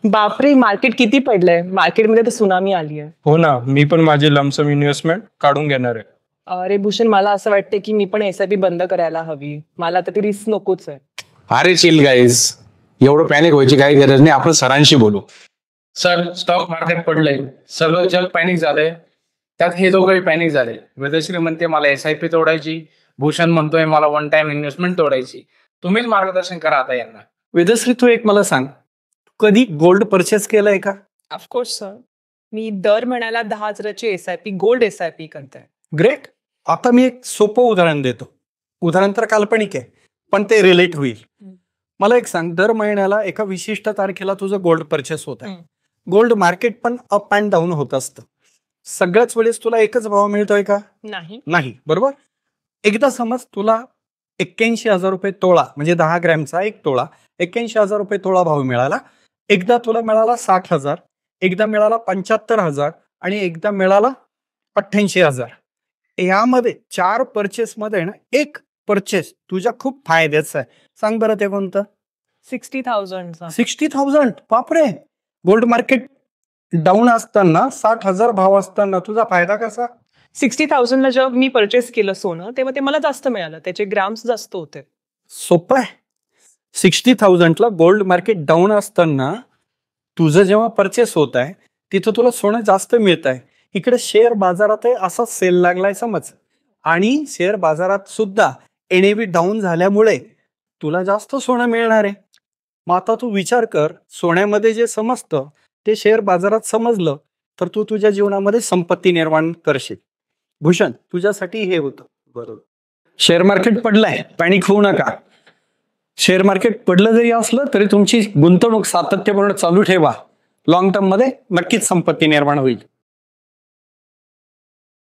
बापरे, मार्केट किती पडलंय. मार्केटमध्ये तर सुनामी आली आहे. हो ना, मी पण माझी लमसम इन्व्हेस्टमेंट काढून घेणार आहे. अरे भूषण, मला असं वाटतं की मी पण एसआयपी बंद करायला हवी. मला आता ती रिस्क नकोच आहे. अरे चिल गाईज, एवढं पॅनिक व्हायची काही गरज नाही. आपण सरांशी बोलू. सर, स्टॉक मार्केट पडलंय, सगळं जग पॅनिक झालंय, त्यात हे दोघंही पॅनिक झाले. वेदश्री म्हणते मला एसआयपी तोडायची, भूषण म्हणतोय मला वन टाइम इन्व्हेस्टमेंट तोडायची. तुम्हीच मार्गदर्शन करा आता यांना. वेदश्री, तू एक मला सांग, कधी गोल्ड परचेस केलंय का? ऑफकोर्स सर, मी दर महिन्याला 10,000ची एसआयपी, गोल्ड एसआयपी करते. ग्रेट. आता मी एक सोपं उदाहरण देतो. उदाहरण तर काल्पनिक आहे, पण ते रिलेट होईल. मला एक सांग, दर महिन्याला एका विशिष्ट तारखेला तुझं गोल्ड परचेस होत आहे. गोल्ड मार्केट पण अप अँड डाऊन होत असतं. सगळ्याच वेळेस तुला एकच भाव मिळतोय का? नाही, बरोबर. एकदा समज तुला 81,000 रुपये तोळा, म्हणजे 10 ग्रॅमचा एक तोळा, 81,000 रुपये तोळा भाव मिळाला. एकदा तुला मिळाला 60,000, एकदा मिळाला 75,000 आणि एकदा मिळाला 88,000. यामध्ये 4 परचेस मध्ये ना एक परचेस तुझ्या खूप फायद्याचा आहे. सांग बरं ते कोणतं? 60,000. 60,000. बापरे, गोल्ड मार्केट डाऊन असताना 60,000 भाव असताना तुझा फायदा कसा? 60,000ला जेव्हा मी परचेस केलं सोनं, तेव्हा ते मला जास्त मिळालं, त्याचे ग्रॅम्स जास्त होते. सोपं आहे. 60,000ला गोल्ड मार्केट डाऊन असताना तुझं जेव्हा परचेस होत आहे तिथं तुला सोनं जास्त मिळत आहे. इकडे शेअर बाजारात असा सेल लागलाय समज, आणि शेअर बाजारात सुद्धा एनएव्ही डाऊन झाल्यामुळे तुला जास्त सोनं मिळणार आहे. मग आता तू विचार कर, सोन्यामध्ये जे समजतं ते शेअर बाजारात समजलं तर तू तुझ्या जीवनामध्ये संपत्ती निर्माण करशील. भूषण, तुझ्यासाठी हे होतं. बरोबर. शेअर मार्केट पडलंय, पॅनिक होऊ नका. शेअर मार्केट पडलं जरी असलं तरी तुमची गुंतवणूक सातत्यपूर्ण चालू ठेवा. लॉंग टर्म मध्ये नक्कीच संपत्ती निर्माण होईल.